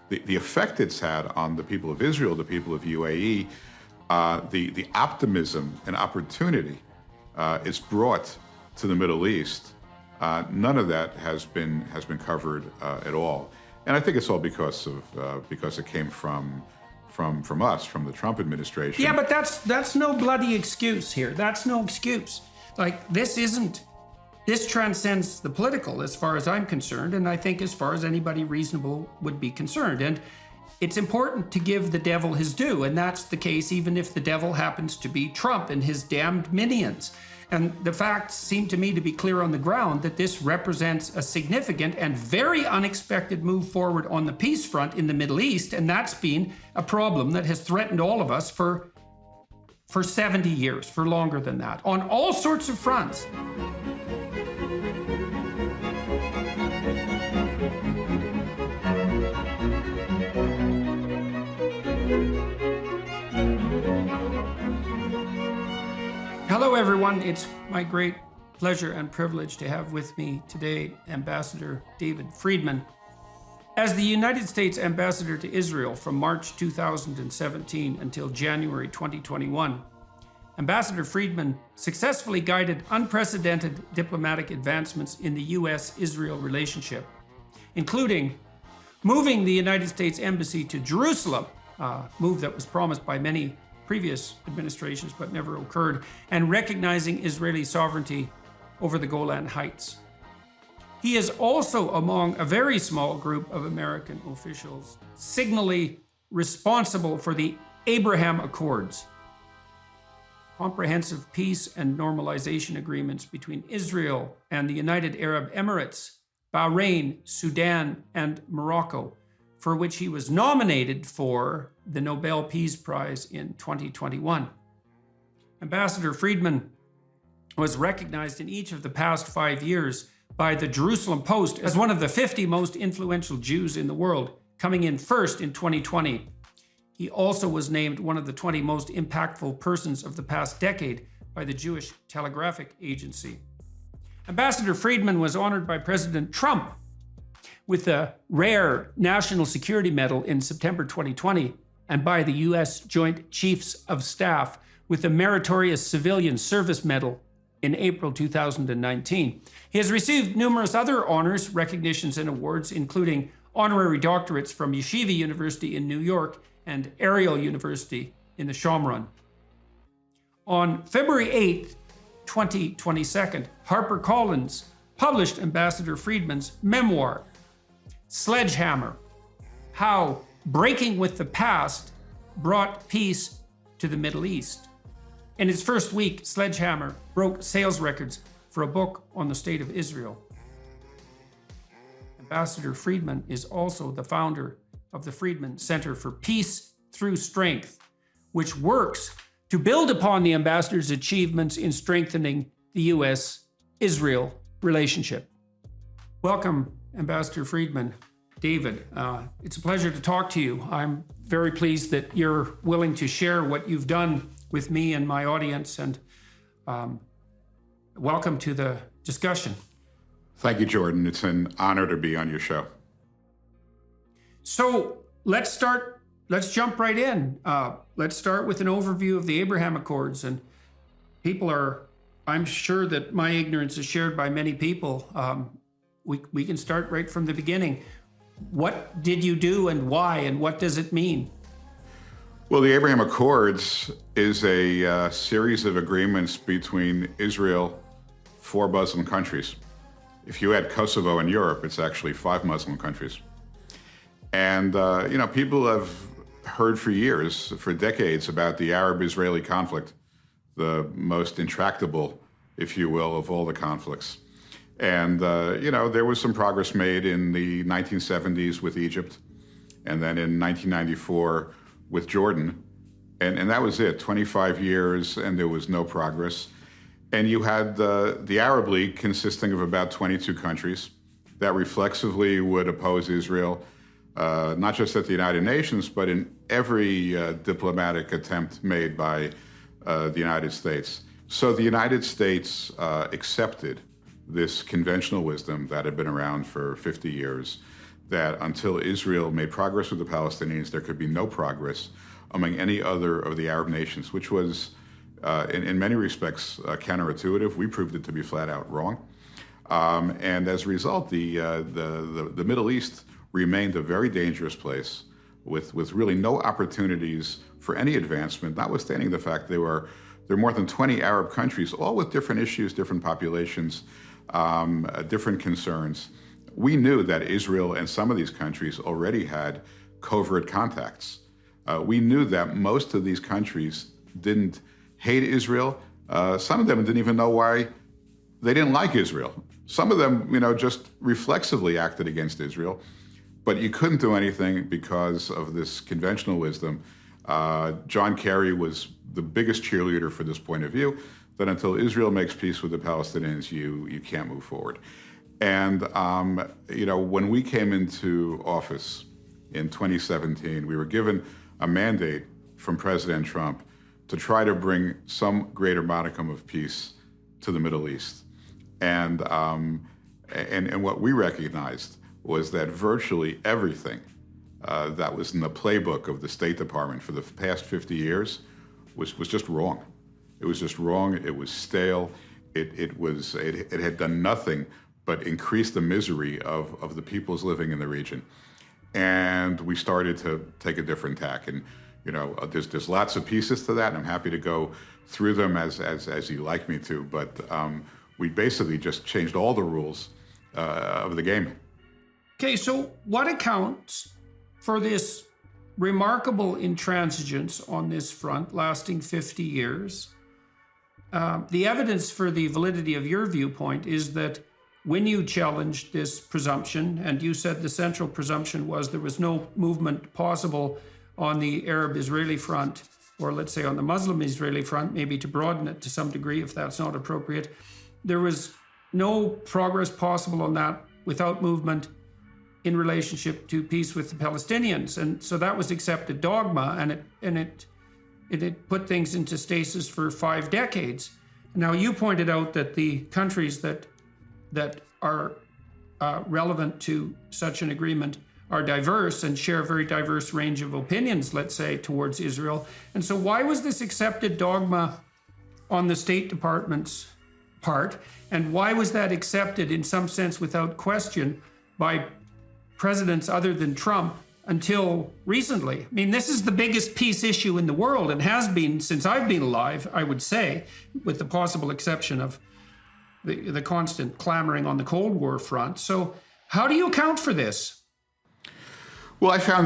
the effect it's had on the people of Israel, the people of UAE, the optimism and opportunity it's brought to the Middle East, none of that has been covered at all. And I think it's all because it came from us, from the Trump administration. Yeah, but that's no bloody excuse here. That's no excuse. Like, this transcends the political as far as I'm concerned, and I think as far as anybody reasonable would be concerned. And it's important to give the devil his due, and that's the case even if the devil happens to be Trump and his damned minions. And the facts seem to me to be clear on the ground that this represents a significant and very unexpected move forward on the peace front in the Middle East, and that's been a problem that has threatened all of us for 70 years, for longer than that, on all sorts of fronts. Hello, everyone. It's my great pleasure and privilege to have with me today Ambassador David Friedman. As the United States Ambassador to Israel from March 2017 until January 2021, Ambassador Friedman successfully guided unprecedented diplomatic advancements in the U.S.-Israel relationship, including moving the United States Embassy to Jerusalem, a move that was promised by many previous administrations but never occurred, and recognizing Israeli sovereignty over the Golan Heights. He is also among a very small group of American officials signally responsible for the Abraham Accords, comprehensive peace and normalization agreements between Israel and the United Arab Emirates, Bahrain, Sudan, and Morocco, for which he was nominated for the Nobel Peace Prize in 2021. Ambassador Friedman was recognized in each of the past 5 years by the Jerusalem Post as one of the 50 most influential Jews in the world, coming in first in 2020. He also was named one of the 20 most impactful persons of the past decade by the Jewish Telegraphic Agency. Ambassador Friedman was honored by President Trump with the rare National Security Medal in September 2020, and by the U.S. Joint Chiefs of Staff with the Meritorious Civilian Service Medal in April 2019. He has received numerous other honors, recognitions, and awards, including honorary doctorates from Yeshiva University in New York and Ariel University in the Shomron. On February 8th, 2022, HarperCollins published Ambassador Friedman's memoir, Sledgehammer: How Breaking with the Past Brought Peace to the Middle East. In its first week, Sledgehammer broke sales records for a book on the state of Israel. Ambassador Friedman is also the founder of the Friedman Center for Peace Through Strength, which works to build upon the ambassador's achievements in strengthening the U.S.-Israel relationship. Welcome, Ambassador Friedman. David, it's a pleasure to talk to you. I'm very pleased that you're willing to share what you've done with me and my audience, and welcome to the discussion. Thank you, Jordan. It's an honor to be on your show. So let's jump right in. Let's start with an overview of the Abraham Accords. And I'm sure that my ignorance is shared by many people. We can start right from the beginning. What did you do and why, and what does it mean? Well, the Abraham Accords is a series of agreements between Israel, 4 Muslim countries. If you add Kosovo and Europe, it's actually 5 Muslim countries. And, people have heard for years, for decades, about the Arab-Israeli conflict, the most intractable, if you will, of all the conflicts. And, there was some progress made in the 1970s with Egypt, and then in 1994 with Jordan. And that was it, 25 years, and there was no progress. And you had the Arab League consisting of about 22 countries that reflexively would oppose Israel, not just at the United Nations, but in every diplomatic attempt made by the United States. So the United States accepted this conventional wisdom that had been around for 50 years, that until Israel made progress with the Palestinians, there could be no progress among any other of the Arab nations, which was, in many respects, counterintuitive. We proved it to be flat out wrong. And as a result, the Middle East remained a very dangerous place with really no opportunities for any advancement, notwithstanding the fact there are more than 20 Arab countries, all with different issues, different populations, different concerns. We knew that Israel and some of these countries already had covert contacts. We knew that most of these countries didn't hate Israel. Some of them didn't even know why they didn't like Israel. Some of them, just reflexively acted against Israel. But you couldn't do anything because of this conventional wisdom. John Kerry was the biggest cheerleader for this point of view, that until Israel makes peace with the Palestinians, you can't move forward. And, when we came into office in 2017, we were given a mandate from President Trump to try to bring some greater modicum of peace to the Middle East. And what we recognized was that virtually everything that was in the playbook of the State Department for the past 50 years was just wrong. It was just wrong. It was stale. It had done nothing but increase the misery of the peoples living in the region. And we started to take a different tack. And there's lots of pieces to that, and I'm happy to go through them as you like me to. But we basically just changed all the rules of the game. Okay, so what accounts for this remarkable intransigence on this front lasting 50 years? The evidence for the validity of your viewpoint is that when you challenged this presumption, and you said the central presumption was there was no movement possible on the Arab-Israeli front, or let's say on the Muslim-Israeli front, maybe to broaden it to some degree if that's not appropriate, there was no progress possible on that without movement in relationship to peace with the Palestinians. And so that was accepted dogma, and it put things into stasis for 5 decades. Now, you pointed out that the countries that are relevant to such an agreement are diverse and share a very diverse range of opinions, let's say, towards Israel. And so why was this accepted dogma on the State Department's part? And why was that accepted in some sense without question by presidents other than Trump until recently? I mean, this is the biggest peace issue in the world and has been since I've been alive, I would say, with the possible exception of the constant clamoring on the Cold War front. So how do you account for this? Well, I found it